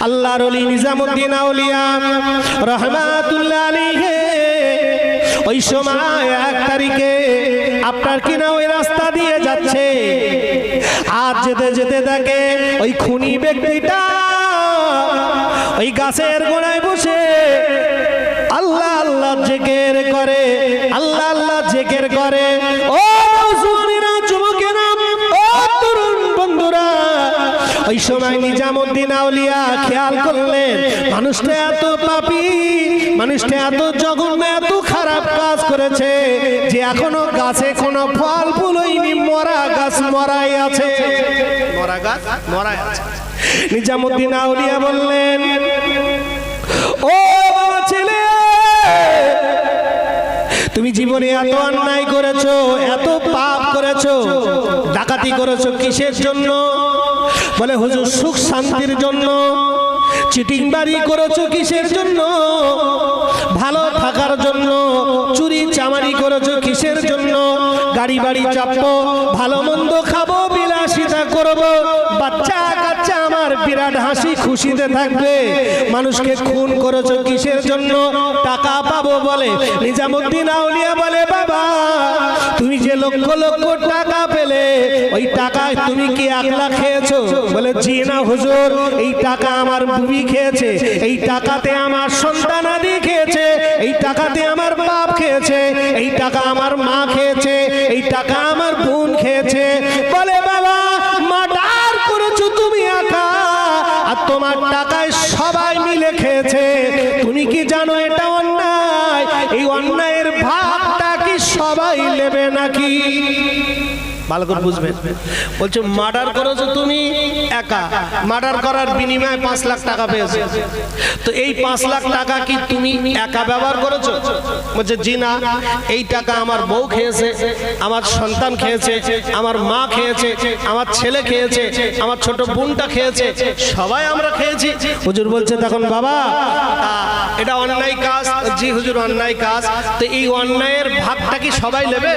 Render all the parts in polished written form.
আল্লাহর ওলি নিজামুদ্দিন আউলিয়া রহমাতুল্লাহ আলাইহি ওই সময় 1 তারিখে আপনার কিনা ওই রাস্তা দিয়ে যাচ্ছে। আজ যেতে যেতে দেখে ওই খুনি ব্যক্তিটা ওই গাছের গোড়ায় বসে আল্লাহ আল্লাহ জিকির করে, আল্লাহ আল্লাহ জিকির করে। ও যুবকেরা, যুবকেরা, ও তরুণ বন্ধুরা, ওই সময় নিজামুদ্দিন আউলিয়া খেয়াল করলেন মানুষটা এত পাপী, মানুষটা এত জঘন্য, এত খারাপ কাজ করেছে যে এখনো গাছে কোনো ফল ফুল হয়নি, মরা গাছ মরাই আছে, মরা গাছ মরাই আছে। নিজামুদ্দিন আউলিয়া বললেন, ও বাবা ছেলে, তুমি জীবনে এত অন্যায় করেছো, এত পাপ করেছো, ডাকাতি করেছো কিসের জন্য? বলে হুজুর সুখ শান্তির জন্য। চিটিং বাড়ি করেছো কিসের জন্য? ভালো থাকার জন্য। চুরি চামারি করেছো কিসের জন্য? গাড়ি বাড়ি চাপবো, ভালো মন্দ খাবো, বিলাসিতা করবো, বাচ্চা কাচ্চা আমার বিরাট হাসি খুশিতে থাকবে। মানুষকে খুন করেছো কিসের জন্য? টাকা পাবো বলে। নিজামুদ্দিন আউলিয়া বলে, বাবা তুমি যে লক্ষ লক্ষ টাকা পেলে, ওই টাকায় তুমি কি একলা খেয়েছো? বলে জি না হুজুর, এই টাকা আমার বিবি খেয়েছে, এই টাকাতে আমার সন্তানাদি খেয়েছে, এই টাকাতে আমার বাপ খেয়েছে, এই টাকা আমার মা খেয়েছে, এই টাকা আমার বোন খেয়েছে। বলে বাবা মার্ডার করেছো তুমি একা, আর তোমার টাকায় সবাই মিলে খেয়েছে। তুমি কি জানো এটা অন্যায়? এই অন্যায়ের ভাগটা কি সবাই নেবে নাকি? ভালো করে বুঝবেন। বলছো মার্ডার করেছো তুমি একা, মার্ডার করার বিনিময়ে 5 লাখ টাকা পেয়েছো, তো এই 5 লাখ টাকা কি তুমি একা ব্যবহার করেছো? বলছে জি না, এই টাকা আমার বউ খেয়েছে, আমার সন্তান খেয়েছে, আমার মা খেয়েছে, আমার ছেলে খেয়েছে, আমার ছোট বোনটা খেয়েছে, সবাই আমরা খেয়েছি। হুজুর বলছে তখন বাবা এটা অন্যায় কাজ। জি হুজুর অন্যায় কাজ। তো এই অন্যায়ের ভাগটা কি সবাই নেবে?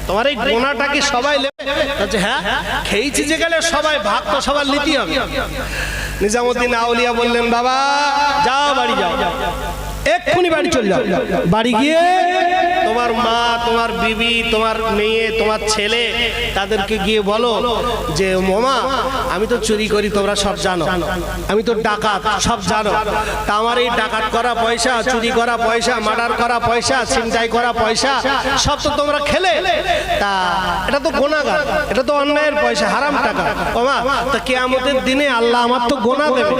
তোমার এই গোনাটা কি সবাই নেবে? হ্যাঁ খেয়েছি যে গেলে সবাই ভাগ তো সবার নিতে হবে। নিজামুদ্দিন আউলিয়া বললেন, বাবা যাও বাড়ি যাও, এক্ষুনি বাড়ি চলে যাও। বাড়ি গিয়ে তোমার মা, তোমার বিবি, তোমার মেয়ে, তোমার ছেলে, তাদেরকে গিয়ে বলো যে মামা আমি তো চুরি করি, তোমরা সব জানো, আমি তো ডাকাত, সব জানো, তা আমার এই ডাকাত করা পয়সা, চুরি করা পয়সা, মার্ডার করা পয়সা, ছিনতাই করা পয়সা সব তো তোমরা খেলে, তা এটা তো গুনাহগার, এটা তো অন্যায়ের পয়সা, হারাম টাকা। মামা তা কিয়ামতের দিনে আল্লাহ আমার তো গোনা দেবে,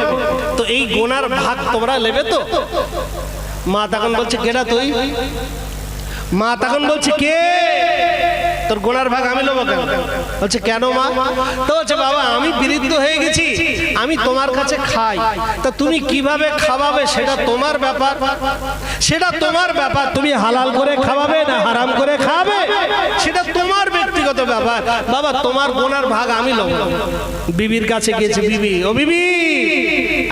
তো এই গোনার ভাগ তোমরা নেবে তো? মা তখন বলছে কেডা তুই? মা তখন বলছে কে? তোর গোনার ভাগ আমি নেবো কেন? বলছে কেন মা? তো বলছে বাবা আমি বিরুদ্ধ হয়ে গেছি, আমি তোমার কাছে খাই, তা তুমি কিভাবে খাওয়াবে সেটা তোমার ব্যাপার, সেটা তোমার ব্যাপার। তুমি হালাল করে খাওয়াবে না হারাম করে খাওয়াবে সেটা তোমার ব্যক্তিগত ব্যাপার। বাবা তোমার গোনার ভাগ আমি নেবো। বিবির কাছে গেছি, বিবি ও বিবি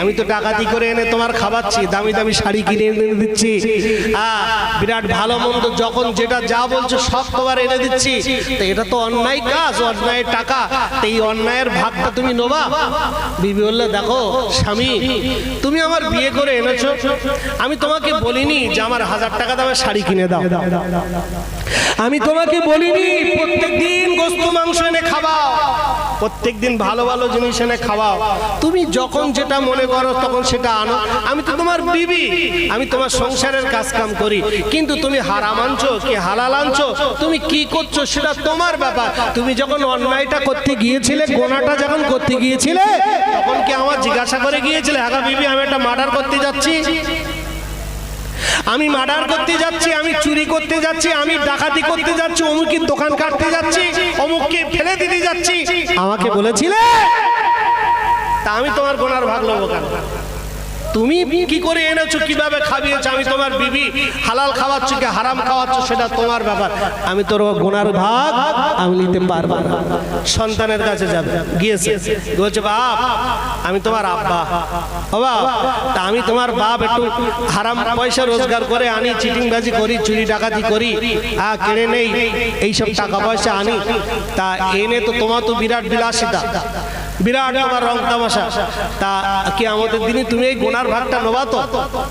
আমি তো ডাকাতি করে এনে তোমার খাওয়াচ্ছি, দামি দামি শাড়ি কিনে এনে দিচ্ছি, বিরাট ভালো মন্দ যখন যেটা যা বলছো সব তোমার এনে দিচ্ছি, তো এটা তো অন্যায় কাজ, অন্যায়ের টাকা, তো এই অন্যায়ের ভাগটা তুমি নেবা? বিবি বললে দেখো স্বামী তুমি আমার বিয়ে করে এনেছো, আমি তোমাকে বলিনি যে আমার 1000 টাকা দামের শাড়ি কিনে দাও, আমি তোমাকে বলিনি প্রত্যেকদিন গোস্ত মাংস এনে খাওয়াও, প্রত্যেকদিন ভালো ভালো জিনিস এনে খাওয়াও, তুমি যখন যেটা মনে করো তখন সেটা আনো, আমি তো তোমার বিবি, আমি তোমার সংসারের কাজ কাম করি, কিন্তু তুমি হারাম আনছো কি হালাল আনছো, তুমি কি করছো সেটা তোমার ব্যাপার। তুমি যখন অন্যায়টা করতে গিয়েছিলে, গোনাটা যখন করতে গিয়েছিলে, তখন কি আমার জিজ্ঞাসা করে গিয়েছিলে আগা বিবি আমি একটা মার্ডার করতে যাচ্ছি, আমি মার্ডার করতে যাচ্ছি, আমি চুরি করতে যাচ্ছি, আমি ডাকাতি করতে যাচ্ছি, অমুকের দোকান কাটতে যাচ্ছি, অমুককে ফেলে দিতে যাচ্ছি, আমাকে বলেছিলে? তা আমি তোমার গোনার ভাগ নেবো কেন? তুমি কি করে এনেছো, কিভাবে খাবিয়েছো, আমি তোমার বিবি, হালাল খাওয়াচ্ছ কি হারাম খাওয়াচ্ছ সেটা তোমার ব্যাপার, আমি তোর গোনার ভাগ আমি নিতে পারবো না। সন্তানের কাছে যাবে, গিয়েছে, বলছে বাপ আমি তোমার আব্বা, বাবা তা আমি তোমার বাপ, একটু হারাম পয়সা রোজগার করে আনি, চিটিংবাজি করি, চুরি ডাকাতি করি, কেড়ে নেই, এইসব টাকা পয়সা আনি, তা এনে তো তোমার তো বিরাট বিলাসিতা, বিরাট আমার রং তামাশা। তা কিয়ামতের দিনে তুমি এই গুনার ভাগটা নেবা তো?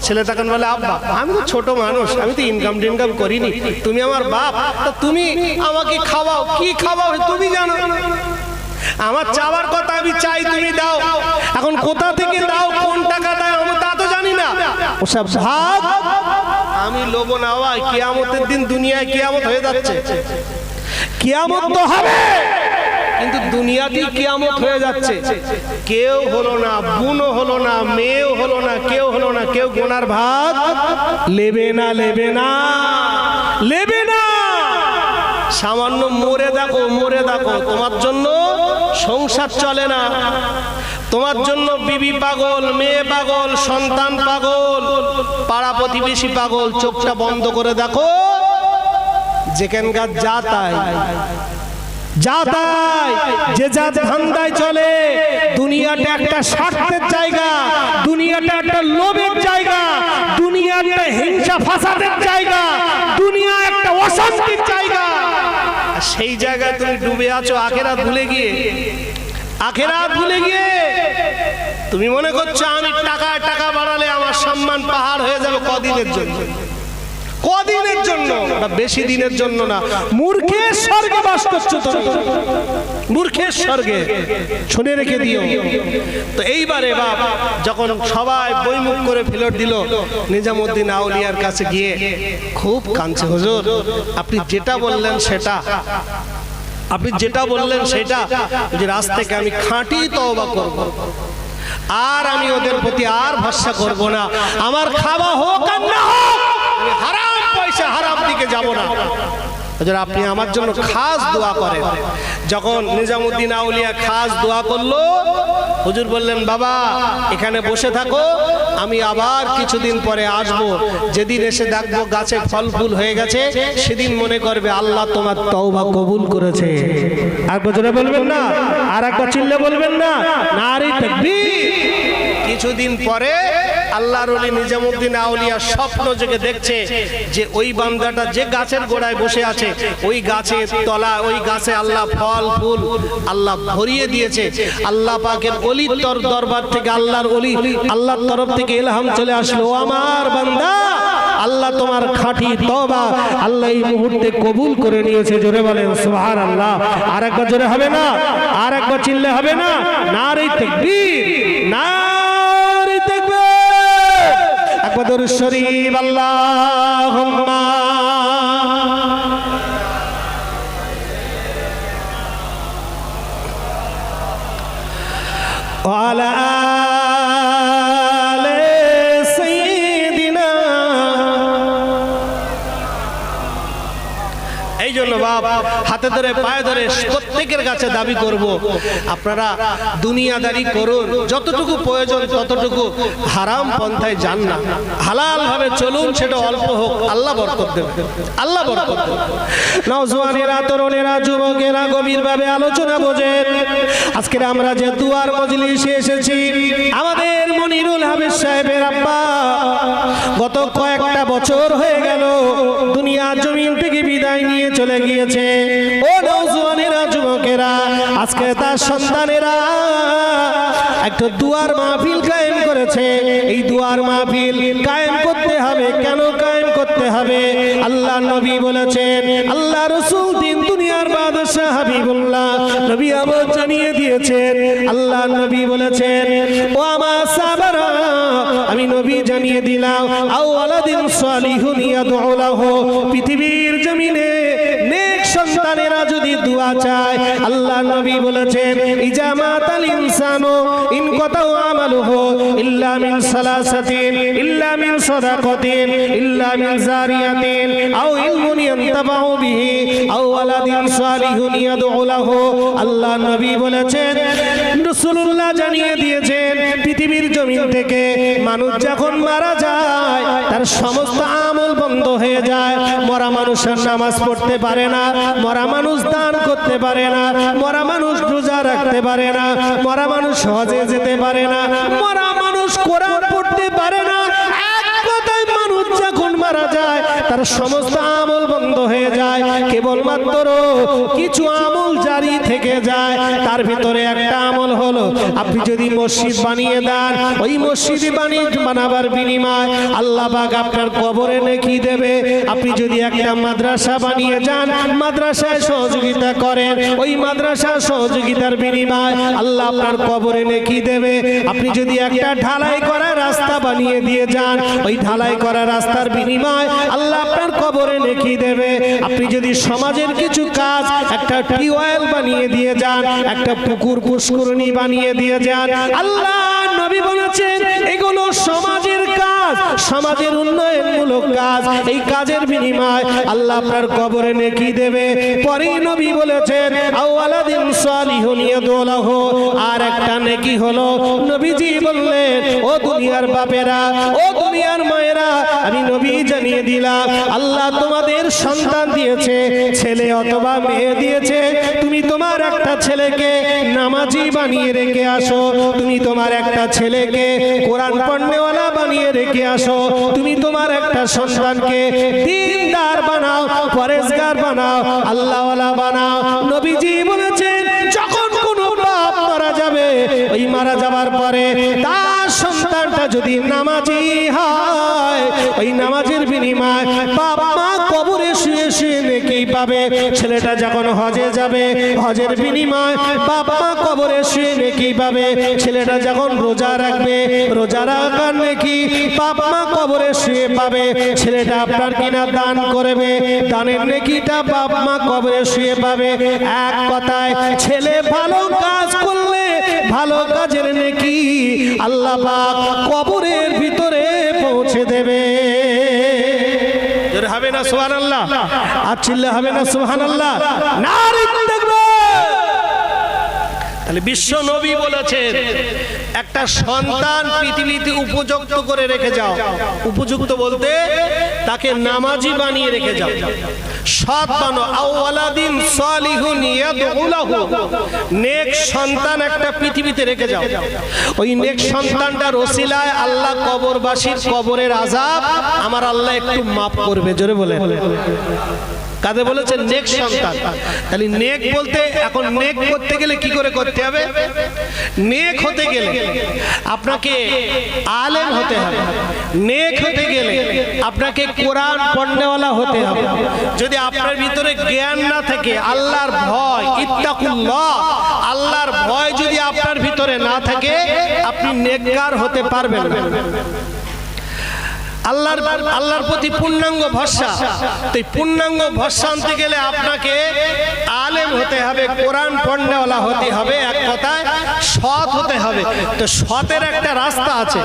ছেলে তখন বলে আব্বা আমি তো ছোট মানুষ, আমি তো ইনকাম টিনকাম করিনি, তুমি আমার বাপ, তা তুমি আমাকে খাওয়াও, কি খাওয়াও তুমি জানো, আমার চাওয়ার কথা আমি চাই তুমি দাও, এখন কোথা থেকে দাও, কোন টাকা দাও আমি তা তো জানি না, ওসব ভাগ আমি লোব না ভাই। কিয়ামতের দিন দুনিয়ায় কিয়ামত হয়ে যাচ্ছে, কিয়ামত তো হবে কিন্তু দুনিয়াতেই কিয়ামত হয়ে যাচ্ছে। কেউ হলো না, বুনো হলো না, মেয়েও হলো না, কেউ হলো না, কেউ গুনার ভাগ লেবে না, লেবে না, লেবে না। সামান্য মরে দেখো, মরে দেখো, তোমার জন্য সংসার চলে না, তোমার জন্য বিবি পাগল, মেয়ে পাগল, সন্তান পাগল, পাড়া প্রতিবেশী পাগল। চোখটা বন্ধ করে দেখো, যেখানকার যা তাই যা তাই, যে যা ধান্দায় চলে। দুনিয়াটা একটা স্বার্থের জায়গা, দুনিয়াটা একটা লোভের জায়গা, দুনিয়া একটা হিংসা ফাসাদের জায়গা, দুনিয়া একটা অশান্তির জায়গা। সেই জায়গায় তুমি ডুবে আছো আখেরাত ভুলে গিয়ে, আখেরাত ভুলে গিয়ে তুমি মনে করছো আমি টাকা বাড়ালে আমার সম্মান পাহাড় হয়ে যাবে। কদিনের জন্য, কদিনের জন্য, বেশি দিনের জন্য না। মূর্খের স্বর্গে বাস করছো তুমি, মূর্খের স্বর্গে, শুনে রেখে দিও। তো এইবারে বাপ যখন সবাই বইমুখ করে ফেরত দিল, নিজামুদ্দিন আউলিয়ার কাছে গিয়ে খুব কাঁদছে, হুজুর আপনি যেটা বললেন সেটা, আপনি যেটা বললেন সেটা, যে আজ থেকে আমি খাঁটি তওবা করব, আর আমি ওদের প্রতি আর ভরসা করব না, আমার খাওয়া হোক আর না হোক আমি হারাম পয়সা, হারাম দিকে যাব না। আপনি আমার জন্য খাস দোয়া করেন। যখন নিজামুদ্দিন আউলিয়া খাস দোয়া করলো, হুজুর বললেন বাবা এখানে বসে থাকো, আমি আবার কিছুদিন পরে আসব, যেদিন এসে দেখবো গাছে ফল ফুল হয়ে গেছে, সেদিন মনে করবে আল্লাহ তোমার তওবা কবুল করেছে। আর বজরে বলবেন না, আর একবার চিল্লে বলবেন না, নারী তাকবীর। কিছুদিন পরে আল্লাহর ওলি নিজামুদ্দিন আউলিয়া স্বপ্ন জেগে দেখছে যে ওই বান্দাটা যে গাছের গোড়ায় বসে আছে, ওই গাছের তলা, ওই গাছে আল্লাহ ফল ফুল আল্লাহ ভরিয়ে দিয়েছে। আল্লাহ পাকের ওলির দরবার থেকে, আল্লাহর ওলি, আল্লাহর তরফ থেকে ইলহাম চলে আসলো, আমার বান্দা আল্লাহ তোমার খাঁটি তওবা আল্লাহ এই মুহূর্তে কবুল করে নিয়েছে। জোরে বলেন সুবহানাল্লাহ। আর একবার জোরে হবে না, আর একবার চিল্লে হবে না, নারে তাকবীর, নারে তাকবীর, একবার দরুদ শরীফ, আল্লাহুম্মা ওয়া আলা হাতে ধরে পায়ে ধরে প্রত্যেকের কাছে দাবি করব, আপনারা দুনিয়াদারি করুন, যতটুকু প্রয়োজন ততটুকু, হারাম পন্থায় যান না, হালাল ভাবে চলুন, সেটা অল্প হোক, আল্লাহ বরকত দেবে, আল্লাহ বরকত দেবে। নওজওয়ানেরা, তরুণেরা, যুবকেরা গভীরভাবে আলোচনা বোঝেন। আজকে আমরা যে দুয়ার মজলিসে এসেছি, আমাদের মনিরুল হাবিব সাহেবের আব্বা গত কয়েকটা বছর হয়ে গেল দুনিয়ার জমিন থেকে বিদায় নিয়ে চলে গিয়েছে। ও নওজওয়ানেরা, যুবকেরা, আজকে তার সন্তানেরা একটা দুয়ার মাহফিল কায়েম করেছে। এই দুয়ার মাহফিল কায়েম করতে হবে। কেন কায়েম করতে হবে? আল্লাহ নবী বলেছেন, আল্লাহ রাসূল দিন দুনিয়ার বাদশা হাবিবুল্লাহ নবী আবার জানিয়ে দিয়েছেন। আল্লাহ নবী বলেছেন, ও আমার সাহাবারা, আমি নবী জানিয়ে দিলাম, আও ওয়ালাদিন সালিহুন ইয়াদউ লাহু, পৃথিবীর জমিনে নেক সন্তানেরা যদি দোয়া চায়, আল্লাহ নবী বলেছেন, ইজামাতাল ইনসানু ইন কাতাউ আমালুহু ইল্লা মিন সালাসাতিন ইল্লা মিন সাদাকাতিন ইল্লা মিন জারিয়াতিন আও ইলমুন ইয়ানতাফাউ বিহি আও ওয়ালাদিন সালিহুন ইয়াদউ লাহু। আল্লাহ নবী বলেছেন, রাসূলুল্লাহ জানিয়ে দিয়েছেন, পৃথিবীর জমিন থেকে মানুষ যখন মারা যায় তার সমস্ত আমল বন্ধ হয়ে যায়। মরা মানুষের নামাজ পড়তে পারে না, মরা মানুষ দান করতে পারে না, মরা মানুষ রোজা রাখতে পারে না, মরা মানুষ হজে যেতে পারে না, মরা মানুষ কোরআন পড়তে পারে না। এক কথায় মানুষ যখন মারা যায় তার সমস্ত আমল বন্ধ বন্ধ হয়ে যায়, কেবলমাত্র কিছু আমল জারি থেকে যায়। তার ভিতরে একটা আমল হলো, আপনি যদি মসজিদ বানিয়ে দেন, ওই মসজিদ বানাবার বিনিময় আল্লাহ পাক আপনার কবরে নেকি দেবে। আপনি যদি একটা মাদ্রাসা বানিয়ে যান, মাদ্রাসায় সহযোগিতা করেন, ওই মাদ্রাসা সহযোগিতার বিনিময় আল্লাহ আপনার কবরে নেকি দেবে। আপনি যদি একটা ঢালাই করা রাস্তা বানিয়ে দিয়ে যান, ওই ঢালাই করা রাস্তার বিনিময় আল্লাহ আপনার কবরে নেকি দেবে। আপনি যদি সমাজের কিছু কাজ, একটা টিউবওয়েল বানিয়ে দিয়ে যান, একটা পুকুর পুষ্করণী বানিয়ে দিয়ে যান, আল্লাহ নবী বলেছেন এগুলো সমাজের কাজ, সমাজের উন্নয়নমূলক কাজ। এই কাজের বিনিময় আল্লাহ আপনার কবরে নেকি দেবে। পরে নবী বলেছেন আওয়ালাদিন সালিহুন ইয়াদুলাহু, আর একটা নেকি হলো, নবীজি বললেন ও দুনিয়ার বাপেরা, ও দুনিয়ার মায়েরা, আমি নবী জানিয়ে দিলাম আল্লাহ তোমাদের সন্তান দিয়েছে, ছেলে অথবা মেয়ে দিয়েছে। তুমি তোমার একটা ছেলেকে নামাজি বানিয়ে রেখে আসো, তুমি তোমার একটা ছেলেকে কোরআন পড়নেওয়ালা বানিয়ে রেখে আসো, তুমি তোমার একটা সন্তানকে দিনদার বানাও, পরেজগার বানাও, আল্লাহওয়ালা বানাও। নবীজি বলেছেন যখন কোনো বাপ মারা যাবে, ওই মারা যাবার পরে তার সন্তানটা যদি নামাজি হয়, ওই নামাজের বিনিময় বাপ মা কবরে শুয়ে শুয়ে নেকি পাবে। ছেলেটা যখন হজে যাবে, হজের বিনিময় বাপ মা কবরে শুয়ে নেকি পাবে। ছেলেটা যখন রোজা রাখবে, রোজা রাখার নেকি বাপ মা কবরে শুয়ে পাবে। ছেলেটা আপনার কিনা দান করবে, দানের নেকিটা বাপ মা কবরে শুয়ে পাবে। এক কথায় ছেলে ভালো কাজ করলে ভালো কাজের নেকি আল্লাহ পাক কবরের ভিতরে পৌঁছে দেবে। হবে না সুবহানাল্লাহ? আর চিল্লা হবে না সুবহানাল্লাহ? নারে তাকবীর। তাহলে বিশ্ব নবী বলেছেন একটা সন্তান পৃথিবীতে উপযুক্ত করে রেখে যাও। উপযুক্ত বলতে তাকে নামাজি বানিয়ে রেখে যাও, সৎ বানো। আওয়ালাদিন সালিহুন ইয়াদউলাহু, নেক সন্তান একটা পৃথিবীতে রেখে যাও। ওই নেক সন্তানটার ওসিলায় আল্লাহ কবরবাসীর কবরের আযাব আমার আল্লাহ একটু মাফ করবে। জোরে বলে কাদের বলেছেন? নেক সন্তান। তাহলে নেক বলতে এখন নেক করতে গেলে কি করে করতে হবে? নেক হতে গেলে আপনাকে আলেম হতে হবে, নেক হতে গেলে আপনাকে কোরআন পড়নেওয়ালা হতে হবে। যদি আপনার ভিতরে জ্ঞান না থাকে, আল্লাহর ভয়, ইত্তাকুল্লাহ, আল্লাহর ভয় যদি আপনার ভিতরে না থাকে, আপনি নেককার হতে পারবেন না। আল্লাহর প্রতি পূর্ণাঙ্গ ভরসা। তো এই পূর্ণাঙ্গ ভরসা আনতে গেলে আপনাকে আলেম হতে হবে, কোরআন পড়নেওয়ালা হতে হবে, এক কথায় সৎ হতে হবে। তো সতের একটা রাস্তা আছে,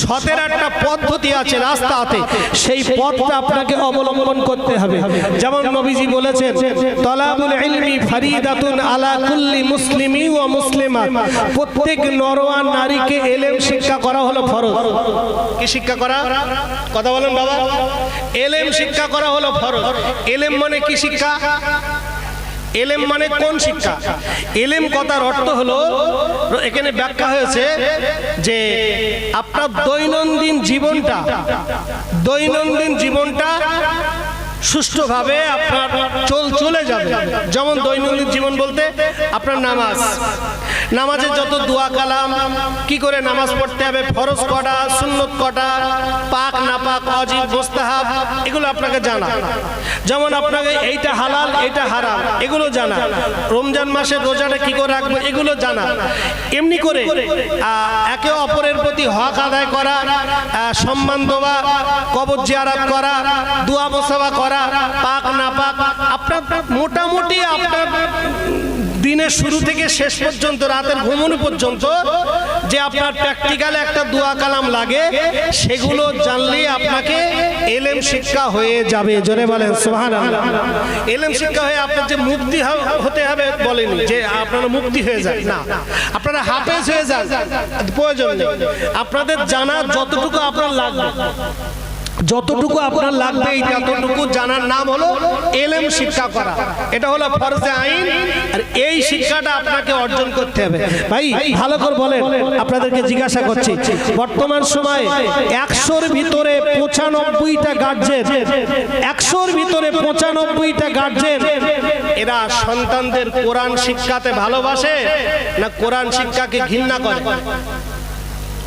সতের একটা পদ্ধতি আছে, রাস্তা আছে। সেই পথটা আপনাকে অবলম্বন করতে হবে। যেমন নবীজি বলেছেন তলাবুল ইলমি ফারিদাতুন আলা কুল্লি মুসলিমি ওয়া মুসলিমাত, প্রত্যেক নর ও নারীকে ইলম শিক্ষা করা হলো ফরজ। কি শিক্ষা করা? কথা বলেন বাবা। ইলম শিক্ষা করা হলো ফরজ। ইলম মানে কি শিক্ষা? ইলম মানে কোন শিক্ষা? ইলম কথার অর্থ হলো, এখানে ব্যাখ্যা হয়েছে যে আপনার দৈনন্দিন জীবনটা সুষ্ঠুভাবে আপনার চলে যাবে। যেমন দৈনন্দিন জীবন বলতে আপনার নামাজের যত দোয়া কালাম, কি করে নামাজ পড়তে হবে, ফরজ কটা, সুন্নত কটা, পাক না পাক, ওয়াজিব, মুস্তাহাব, এগুলো আপনাকে জানা। যেমন আপনাকে এইটা হালাল এইটা হারাম এগুলো জানা। রমজান মাসের রোজাটা কি করে রাখবো এগুলো জানা। এমনি করে একে অপরের প্রতি হক আদায় করা, সম্মান দেওয়া, কবর জিয়ারত করা, দোয়া মুসাফা করা, পাক না পাক, আপনার মোটামুটি আপনার দিনের শুরু থেকে শেষ পর্যন্ত, রাতের ঘুমানো পর্যন্ত যে আপনার প্র্যাকটিক্যাল একটা দোয়া কালাম লাগে, সেগুলো জানলে আপনাকে ইলম শিক্ষা হয়ে যাবে। জোরে বলেন সুবহানাল্লাহ। ইলম শিক্ষা হয়ে আপনার যে মুক্তি হতে হবে বলেনি যে আপনারা মুক্তি হয়ে যায় না, আপনারা হাফেজ হয়ে যান, প্রয়োজন নেই। আপনাদের জানা যতটুকু আপনার লাগবে, যতটুকু আপনার লাগবে এই যতটুকু জানার নাম হলো এলেম শিক্ষা করা। এটা হলো ফরজে আইন, আর এই শিক্ষাটা আপনাকে অর্জন করতে হবে। ভাই ভালো করে বলেন, আপনাদেরকে জিজ্ঞাসা করছি, বর্তমান সময়ে 100-র ভিতরে 95টা গার্জেন, 100-র ভিতরে 95টা গার্জেন এরা সন্তানদের কোরআন শিক্ষাতে ভালোবাসে না কোরআন শিক্ষাকে ঘৃণা করে?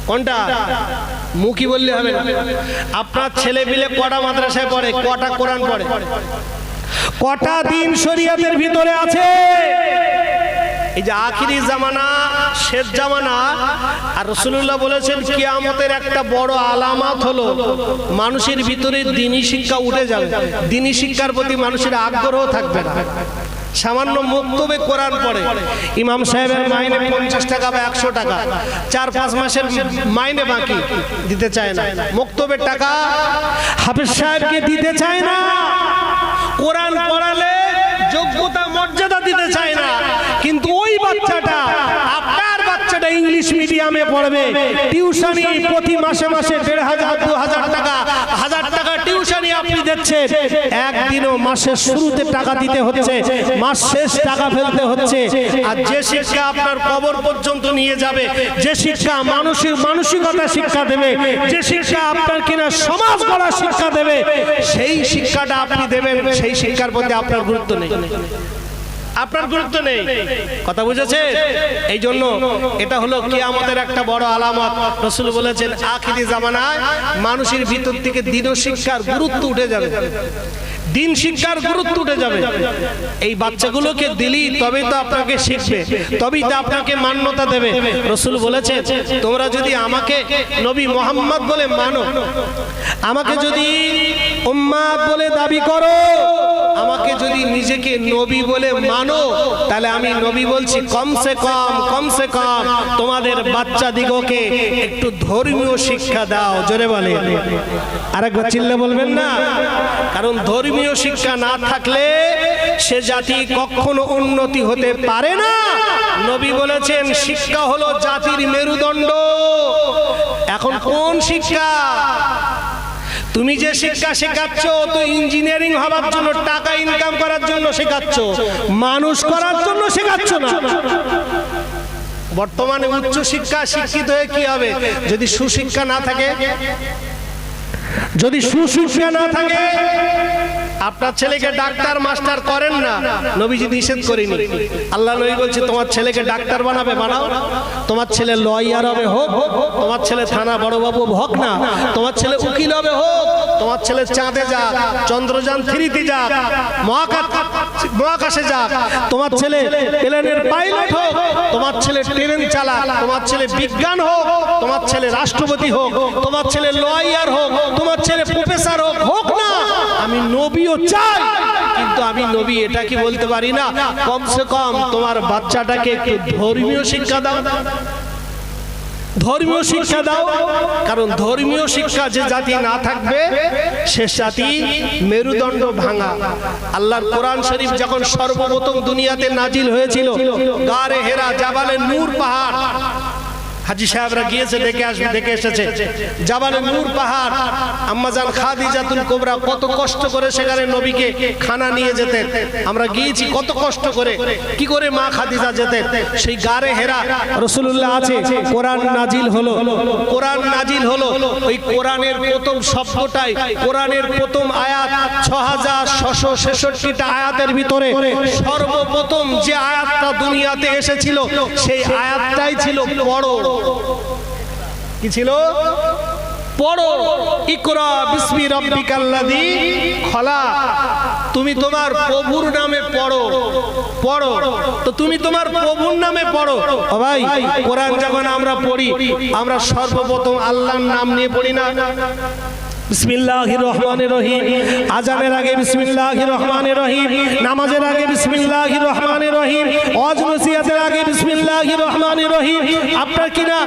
কোনটা? মুখী বললে হবে না। আপনার ছেলে পিলে কটা মাদ্রাসায় পড়ে, কটা কোরআন পড়ে, কটা দিন শরীয়তের ভিতরে আছে? এই যে আখিরি জামানা, শেষ জামানা, আর রাসূলুল্লাহ বলেছেন কিয়ামতের একটা বড় আলামত হলো মানুষের ভিতরে দ্বীনি শিক্ষা উঠে যাবে, দ্বীনি শিক্ষার প্রতি মানুষের আগ্রহ থাকবে না। সামান্য মুক্তবে কোরআন পড়ে, ইমাম সাহেবের মাইনে 50 টাকা বা 100 টাকা, 4-5 মাসের মাইনে বাকি দিতে চায় না, মুক্তবের টাকা হাফেজ সাহেবকে দিতে চায় না, কোরআন পড়ালে যোগ্যতা মর্যাদা দিতে চায় না। কিন্তু ওই বাচ্চাটা, আপনার বাচ্চাটা ইংলিশ মিডিয়ামে পড়বে, টিউশনি প্রতি মাসে মাসে 1500-2000 টাকা, 1000 টাকা টিউশনি আপনি দিচ্ছেন, একদিনও মাসের শুরুতে টাকা দিতে হচ্ছে, মাস শেষ টাকা ফেলতে হচ্ছে। আর যে শিক্ষা আপনার কবর পর্যন্ত নিয়ে যাবে, যে শিক্ষা মানুষের মানসিকতা শিক্ষা দেবে, যে শিক্ষা আপনার কিনা সমাজ গড়া শিক্ষা দেবে, সেই শিক্ষাটা আপনি দেবেন, সেই শিক্ষার প্রতি আপনার গুরুত্ব নেই, আপনার গুরুত্ব নেই। কথা বুঝেছে? এই জন্য এটা হলো কিয়ামতের একটা বড় আলামত। রাসূল বলেছেন আখিরি জামানায় মানুষের ভিতর থেকে দ্বীন শিক্ষার গুরুত্ব উঠে যাবে, দ্বীন শিক্ষার গুরুত্ব উঠে যাবে। এই বাচ্চাগুলোকে দিলি তবেই তো আপনাকে শিখবে, তবেই তো আপনাকে মান্যতা দেবে। রাসূল বলেছেন তোমরা যদি আমাকে নবী মুহাম্মদ বলে মানো, আমাকে যদি উম্মাত বলে দাবি করো, আমাকে যদি নিজেকে নবী বলে মানো, তাহলে আমি নবী বলছি কমসে কম তোমাদের বাচ্চাদিগকে একটু ধর্মীয় শিক্ষা দাও। জোরে বলে, আরেকবার চিল্লে বলবেন না? কারণ ধর্মীয় শিক্ষা না থাকলে সে জাতি কখনো উন্নতি হতে পারে না। নবী বলেছেন শিক্ষা হলো জাতির মেরুদণ্ড। এখন কোন শিক্ষা? তুমি যে শিক্ষা শেখাচ্ছ তো ইঞ্জিনিয়ারিং হওয়ার জন্য, টাকা ইনকাম করার জন্য শেখাচ্ছ, মানুষ করার জন্য শেখাচ্ছ না। বর্তমানে উচ্চ শিক্ষা শিক্ষিত হয়ে কি হবে যদি সুশিক্ষা না থাকে? যদি সুশিক্ষা না থাকে, আপনার ছেলেকে ডাক্তার মাস্টার করেন না, নবীজি নিষেধ করেনি। আল্লাহ নবী বলছে তোমার ছেলেকে ডাক্তার বানাবে, বানাও। তোমার ছেলে লয়ার হবে, হোক। তোমার ছেলে থানা বড়বাবু হোক না, তোমার ছেলে উকিল হবে, হোক। তোমার ছেলে চাঁদে যাক, চন্দ্রযান 3-তে যাক, মহাকাশে যাক। তোমার ছেলে প্লেনের পাইলট হোক, তোমার ছেলে ট্রেন চালাক, তোমার ছেলে বিজ্ঞান হোক, তোমার ছেলে রাষ্ট্রপতি হোক, তোমার ছেলে লয়ার হোক, তোমার ছেলে প্রফেসর হোক, হোক না। আমি নবীও চাই, কিন্তু আমি নবী এটা কি বলতে পারি না কমসে কম তোমার বাচ্চাটাকে একটু ধর্মীয় শিক্ষা দাও, ধর্মীয় শিক্ষা দাও। কারণ ধর্মীয় শিক্ষা যে জাতি না থাকবে সে জাতি মেরুদণ্ড ভাঙা। আল্লাহর কোরআন শরীফ যখন সর্বপ্রথম দুনিয়াতে নাজিল হয়েছিল, গারে হেরা, জাবালে নূর পাহাড়, হাজী সাহেবরা গিয়েছে, দেখে এসেছে জাবালে নূর পাহাড়। আম্মাজান খাদিজাতুল কুবরা কত কষ্ট করে সেখানে নবীকে খানা নিয়ে যেতেন। আমরা গিয়েছি কত কষ্ট করে, কি করে মা খাদিজা যেতেন। সেই গারে হেরা রাসূলুল্লাহ আছে, কোরআন নাজিল হলো, কোরআন নাজিল হলো। ওই কোরআনের প্রথম শব্দটাই, কোরআনের প্রথম আয়াত 6666টা আয়াতের ভিতরে সর্বপ্রথম যে আয়াতটা দুনিয়াতে এসেছিল সেই আয়াতটাই ছিল পড়ো। কি ছিল? পড়ো। ইকরা বিসমি রাব্বিকাল্লাযী খলাক। তুমি তোমার প্রভুর নামে পড়ো, পড়ো। তো তুমি তোমার প্রভুর নামে পড়ো। ও ভাই, কোরআন যখন আমরা পড়ি, আমরা সর্বপ্রথম আল্লাহর নাম নিয়ে পড়ি না? বিসমিল্লাহির রহমানির রহিম। আজানের আগে বিসমিল্লাহির রহমানির রহিম, নামাজের আগে বিসমিল্লাহির রহমানির রহিম, ওয়াজ নসিহতের আগে বিসমিল্লাহির রহমানির রহিম। আপনার কিনা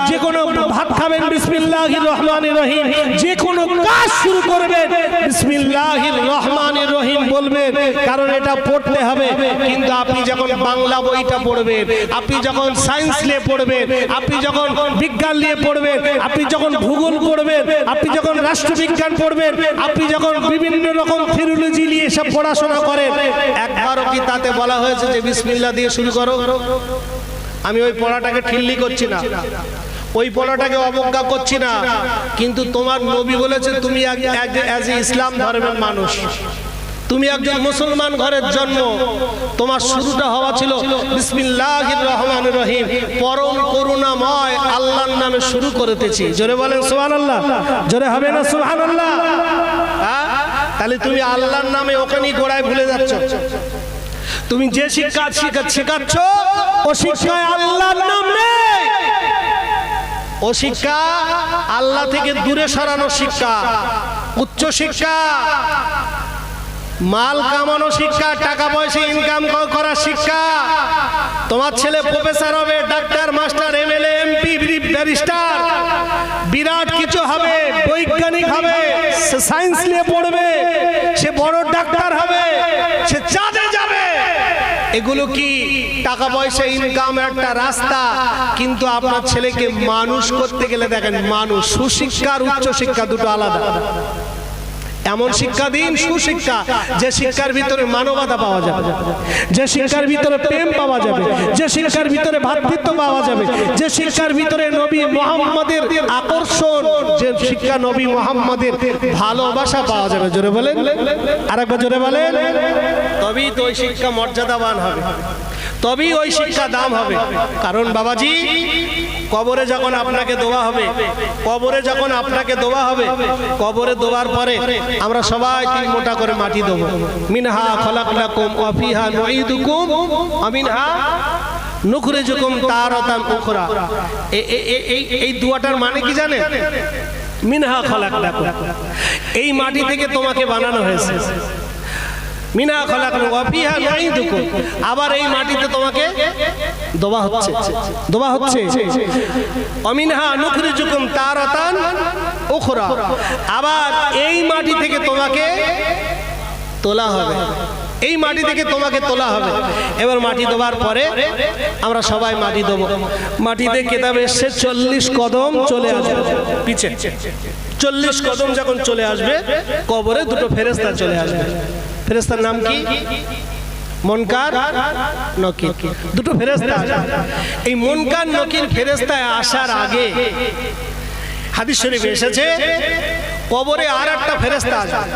যে কোনো ভাত খাবেন বিসমিল্লাহির রহমানির রহিম, যে কোনো কাজ শুরু করবেন বিসমিল্লাহির রহমানির রহিম বলবেন, কারণ এটা পড়তে হবে। কিন্তু আপনি যখন বাংলা বইটা পড়বেন, আপনি যখন সায়েন্স নিয়ে পড়বেন, আপনি যখন বিজ্ঞান নিয়ে পড়বেন, আপনি যখন ভূগোল পড়বেন, আপনি যখন রাষ্ট্রবিজ্ঞান পড়বেন, আপনি যখন বিভিন্ন রকম থিওলজি নিয়ে সব পড়াশোনা করেন, একবারও কি তাতে বলা হয়েছে যে বিসমিল্লাহ দিয়ে শুরু করো? আমি ওই পড়াটাকে ঠিল্লি করছি না, ওই পড়াটাকে অবজ্ঞা করছি না, কিন্তু তোমার নবী বলেছে তুমি অ্যাজ এ ইসলাম ধর্মের মানুষ, তুমি একজন মুসলমান ঘরের জন্ম, তোমার শুরুটা হওয়া ছিল বিসমিল্লাহির রহমানির রহিম, পরম করুণাময় আল্লাহর নামে শুরু করেতেছি। জোরে বলেন সুবহানাল্লাহ, জোরে হবে না সুবহানাল্লাহ? তাহলে তুমি আল্লাহর নামে ওখানেই গোড়ায় ভুলে যাচ্ছ। তুমি যে শিক্ষা শেখাচ্ছ ও শিক্ষায় আল্লাহর নাম নেই, ও শিক্ষা আল্লাহ থেকে দূরে সরানো শিক্ষা, উচ্চ শিক্ষা, মাল কামানো শিক্ষা, টাকা পয়সা ইনকাম করার শিক্ষা। তোমার ছেলে প্রফেসর হবে, doctor, master, MLA, MP, barrister, বিরাট কিছু হবে, বৈজ্ঞানিক হবে, সে সায়েন্স নিয়ে পড়বে, সে বড় ডাক্তার হবে, সে চাঁদে যাবে। এগুলো কি টাকা পয়সা ইনকাম একটা রাস্তা, কিন্তু আপনার ছেলেকে মানুষ করতে গেলে দেখেন, মানুষ, সুশিক্ষা আর উচ্চ শিক্ষা দুটো আলাদা। এমন শিক্ষা দিন, সুশিক্ষা, যে শিক্ষার ভিতরে মানবতা পাওয়া যাবে, যে শিক্ষার ভিতরে প্রেম পাওয়া যাবে, যে শিক্ষার ভিতরে ভ্রাতৃত্ব পাওয়া যাবে, যে শিক্ষার ভিতরে নবী মুহাম্মদের আকর্ষণ, যে শিক্ষা নবী মুহাম্মদের ভালোবাসা পাওয়া যাবে। জোরে বলেন, আরেকবার জোরে বলেন। তবেই তো ওই শিক্ষা মর্যাদাবান হবে, তবেই ওই শিক্ষা দাম হবে। কারণ বাবাজি, কবরে যখন আপনাকে দোয়া হবে, কবরে যখন আপনাকে দোয়া হবে, কবরে দোয়ার পরে আমরা সবাই 3 মোটা করে মাটি দেবো। মিনহা খলাকনাকুম ওয়া ফিহা নুঈদুকুম ওয়া মিনহা নুখরিজুকুম তারাতান উখরা। এই দোয়াটার মানে কি জানেন? মিনহা খলাকনাকুম, এই মাটি থেকে তোমাকে বানানো হয়েছে। মিনা খলাকনাকুম ওয়া ফিহা নুঈদুকুম, আবার এই মাটিতে তোমাকে দোয়া হচ্ছে, দোয়া হচ্ছে। ওয়া মিনহা নুখরিজুকুম তারাতান উখরা, আবার এই মাটি থেকে তোমাকে তোলা হবে, এই মাটি থেকে তোমাকে তোলা হবে। এবার মাটি দেওয়ার পরে আমরা সবাই মাটি দেবো। মাটিতে কেতাবে এসছে 40 কদম চলে আসবে পিছে। 40 কদম যখন চলে আসবে, কবরে দুটো ফেরেশতা চলে আসবে। ফেরেশতার নাম কি? মুনকার, নকির, দুটো ফেরেশতা। এই মুনকার নকির ফেরেশতা আসার আগে হাদিস শরীফে এসেছে, কবরে আর একটা ফেরেশতা আসবে।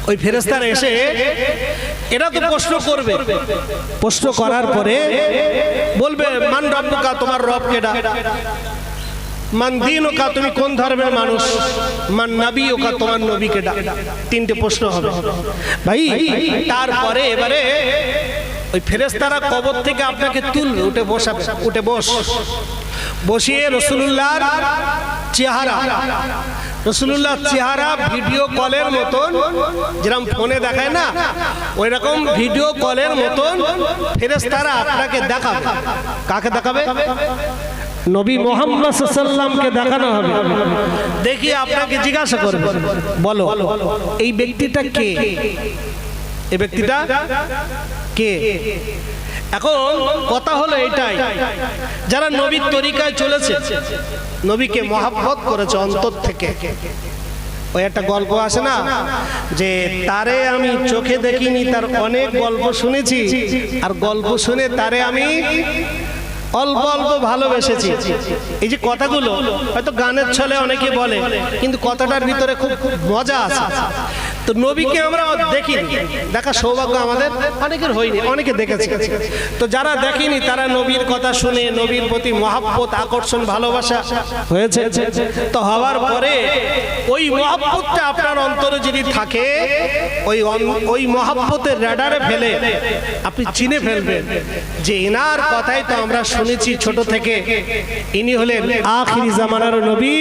ওই ফেরেশতারা এসে এরা তো প্রশ্ন করবে, প্রশ্ন করার পরে বলবে, মান রব্বুকা, তোমার রব কেডা? মান দীনুকা, তুমি কোন ধর্মের মানুষ? মান নবিয়ুকা, তোমার নবী কেডা? 3টে প্রশ্ন হবে ভাই। তারপরে এবারে ওই ফেরেশতারা কবর থেকে আপনাকে তুলবে, উঠে বসাবে, উঠে বসিয়ে রাসূলুল্লাহর চেহারা, রাসূলুল্লাহর চেহারা ভিডিও কলের মতন, যেরকম ফোনে দেখায় না, ওই রকম ভিডিও কলের মতন ফেরেশতারা আপনাকে দেখাবে। কাকে দেখাবে? নবী মুহাম্মদ সাল্লাল্লাহু আলাইহি ওয়াসাল্লামকে দেখানো হবে। দেখি আপনাকে জিজ্ঞাসা করবে, বলো এই ব্যক্তিটা কে? এই ব্যক্তিটা কে? এখন কথা হলো এটাই, যারা নবীর তরিকায় চলেছে, নবীকে মহব্বত করেছে অন্তর থেকে। ওই একটা গল্প আছে না, যে তারে আমি চোখে দেখিনি, তার অনেক গল্প শুনেছি, আর গল্প শুনে তারে আমি অল্প অল্প ভালোবেসেছি। এই যে কথাগুলো হয়তো গানের ছলে অনেকে বলে, কিন্তু কথাটার ভিতরে খুব মজা আছে। তো নবীকে আমরা দেখিনি, দেখা সৌভাগ্য আমাদের অনেকের হয়নি, অনেকে দেখেছে। তো যারা দেখেনি তারা নবীর কথা শুনে নবীর প্রতি মহব্বত, আকর্ষণ, ভালোবাসা হয়েছে। তো হওয়ার পরে ওই মহব্বতটা আপনার অন্তরে যদি থাকে, ওই মহব্বতের রাডারে ফেলে আপনি চিনে ফেলবেন যে এনার কথাই তো আমরা শুনেছি ছোট থেকে, ইনি হলেন আখিরি জামানার নবী,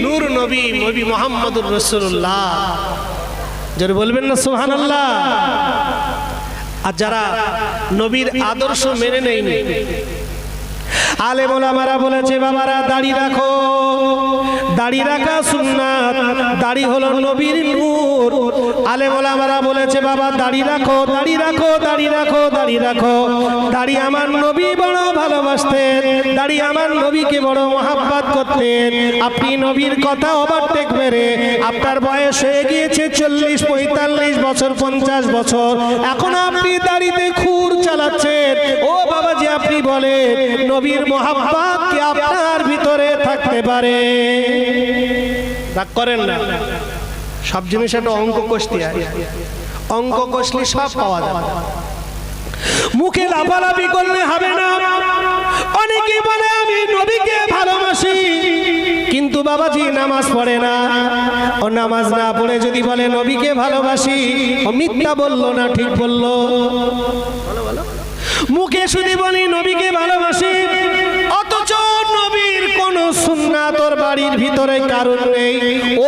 নূর নবী, নবী মুহাম্মদুর রাসূলুল্লাহ। যারা বলবেন না সুবহানাল্লাহ। আর যারা নবীর আদর্শ মেনে নেয়নি, আলেম ওলামারা বলেছে, বাবারা দাড়ি রাখো, দাড়ি রাখা সুন্নাত, দাড়ি হলো নবীর নূর। আলেম ওলামারা বলেছে বাবা দাড়ি রাখো, দাড়ি রাখো, দাড়ি রাখো, দাড়ি রাখো। দাড়ি আমার নবী বড় ভালোবাসতেন, দাড়ি আমার নবীকে বড় মহাব্বত করতেন। আপনি নবীর কথা ওভারটেক মেরে আপনার বয়স হয়ে গিয়েছে 40, 45 বছর, 50 বছর, এখন আপনি দাড়িতে খুর চালাচ্ছেন। ও বাবাজি, আপনি বলেন নবীর মহাব্বত কি আপনার ভিতরে থাকতে পারে? রাগ করেন না, সব জিনিস একটা অঙ্ক কষতে হয়, অঙ্ক কষলে সব পাওয়া যাবে। মুখে লাফালাফি করলে হবে না। অনেকে বলে আমি নবীকে ভালোবাসি, কিন্তু বাবাজি নামাজ পড়ে না। ও নামাজ না পড়ে যদি বলে নবীকে ভালোবাসি, ও মিথ্যা বললো না ঠিক বললো? মুখে শুধু বলি নবীকে ভালোবাসি, অথচ নবীর কোন সুন্নাত ওর বাড়ির ভিতরে কারণ নেই,